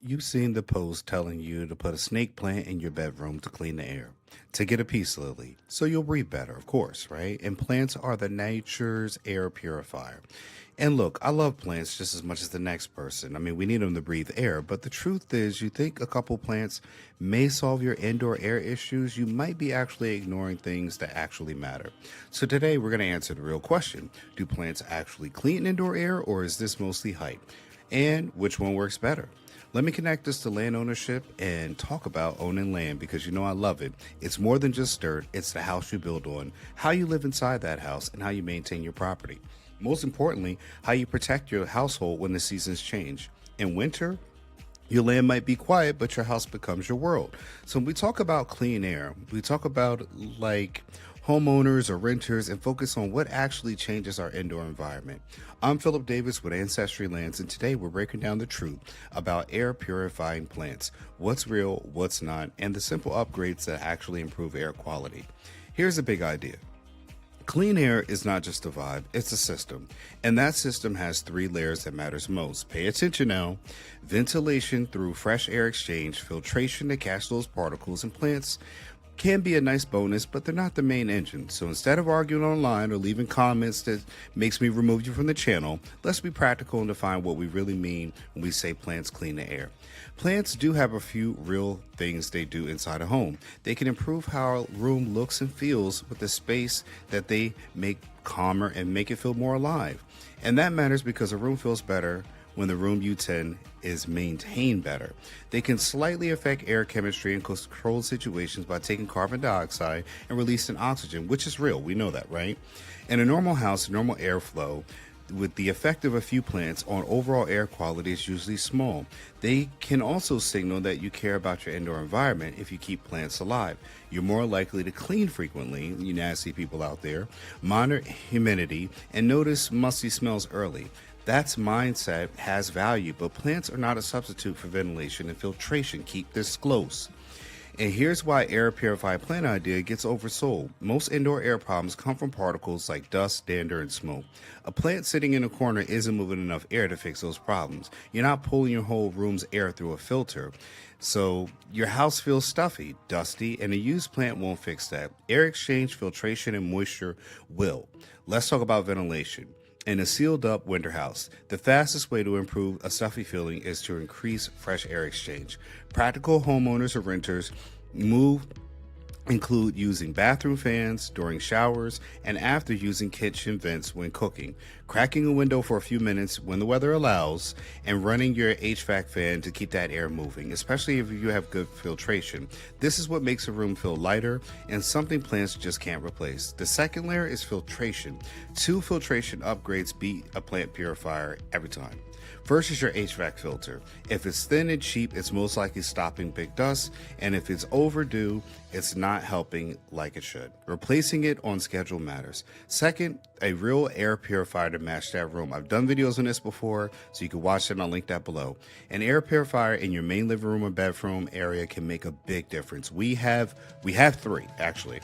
You've seen the post telling you to put a snake plant in your bedroom to clean the air, to get a peace lily, so you'll breathe better, of course, right? And plants are the nature's air purifier. And look, I love plants just as much as the next person. I mean, we need them to breathe air, but the truth is, you think a couple plants may solve your indoor air issues, you might be actually ignoring things that actually matter. So today, we're going to answer the real question. Do plants actually clean indoor air, or is this mostly hype? And which one works better? Let me connect this to land ownership and talk about owning land because you know I love it. It's more than just dirt, it's the house you build on, how you live inside that house, and how you maintain your property. Most importantly, how you protect your household when the seasons change. In winter, your land might be quiet, but your house becomes your world. So when we talk about clean air, we talk about like homeowners or renters and focus on what actually changes our indoor environment. I'm Philip Davis with Ancestry Lands, and today we're breaking down the truth about air purifying plants, what's real, what's not, and the simple upgrades that actually improve air quality. Here's a big idea. Clean air is not just a vibe, it's a system. And that system has three layers that matters most. Pay attention now. Ventilation through fresh air exchange, filtration to catch those particles, and plants can be a nice bonus, but they're not the main engine. So instead of arguing online or leaving comments that makes me remove you from the channel, let's be practical and define what we really mean when we say plants clean the air. Plants do have a few real things they do inside a home. They can improve how a room looks and feels with the space that they make calmer and make it feel more alive. And that matters because a room feels better when the room you tend is maintained better. They can slightly affect air chemistry in controlled situations by taking carbon dioxide and releasing oxygen, which is real. We know that, right? In a normal house, normal airflow with the effect of a few plants on overall air quality is usually small. They can also signal that you care about your indoor environment if you keep plants alive. You're more likely to clean frequently, you nasty people out there, monitor humidity, and notice musty smells early. That's mindset has value, but plants are not a substitute for ventilation and filtration. Keep this close. And here's why air purified plant idea gets oversold. Most indoor air problems come from particles like dust, dander, and smoke. A plant sitting in a corner isn't moving enough air to fix those problems. You're not pulling your whole room's air through a filter. So your house feels stuffy, dusty, and a used plant won't fix that. Air exchange, filtration, and moisture will. Let's talk about ventilation. In a sealed up winter house, the fastest way to improve a stuffy feeling is to increase fresh air exchange. Practical homeowners or renters move include using bathroom fans during showers and after using kitchen vents when cooking, cracking a window for a few minutes when the weather allows, and running your HVAC fan to keep that air moving, especially if you have good filtration. This is what makes a room feel lighter and something plants just can't replace. The second layer is filtration. 2 filtration upgrades beat a plant purifier every time. First is your HVAC filter. If it's thin and cheap, it's most likely stopping big dust, and if it's overdue, it's not helping like it should. Replacing it on schedule matters. Second, a real air purifier to match that room. I've done videos on this before, so you can watch it and I'll link that below. An air purifier in your main living room or bedroom area can make a big difference. We have 3 actually.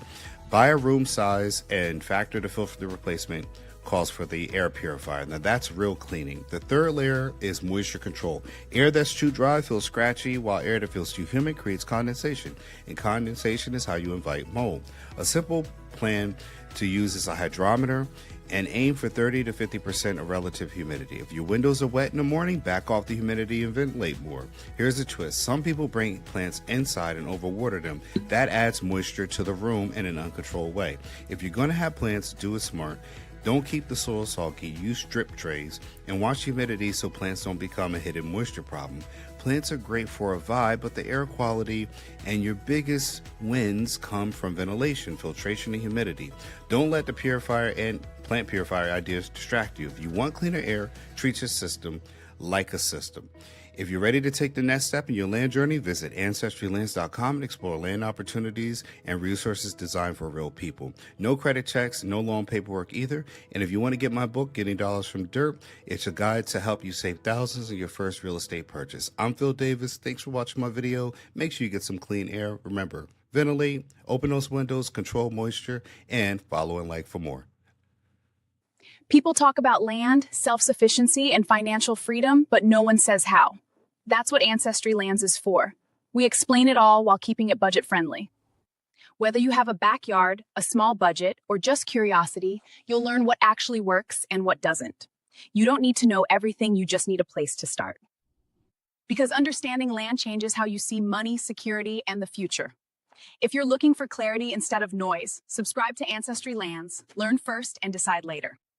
Buy a room size and factor the filter replacement calls for the air purifier. Now that's real cleaning. The third layer is moisture control. Air that's too dry feels scratchy, while air that feels too humid creates condensation. And condensation is how you invite mold. A simple plan to use is a hydrometer and aim for 30 to 50% of relative humidity. If your windows are wet in the morning, back off the humidity and ventilate more. Here's the twist. Some people bring plants inside and overwater them. That adds moisture to the room in an uncontrolled way. If you're going to have plants, do it smart. Don't keep the soil soggy, use drip trays, and watch humidity so plants don't become a hidden moisture problem. Plants are great for a vibe, but the air quality and your biggest wins come from ventilation, filtration, and humidity. Don't let the purifier and plant purifier ideas distract you. If you want cleaner air, treat your system like a system. If you're ready to take the next step in your land journey, visit ancestrylands.com and explore land opportunities and resources designed for real people. No credit checks, no long paperwork either. And if you want to get my book, Getting Dollars from Dirt, it's a guide to help you save thousands on your first real estate purchase. I'm Phil Davis. Thanks for watching my video. Make sure you get some clean air. Remember, ventilate, open those windows, control moisture, and follow and like for more. People talk about land, self-sufficiency, and financial freedom, but no one says how. That's what Ancestry Lands is for. We explain it all while keeping it budget friendly. Whether you have a backyard, a small budget, or just curiosity, you'll learn what actually works and what doesn't. You don't need to know everything, you just need a place to start. Because understanding land changes how you see money, security, and the future. If you're looking for clarity instead of noise, subscribe to Ancestry Lands, learn first and decide later.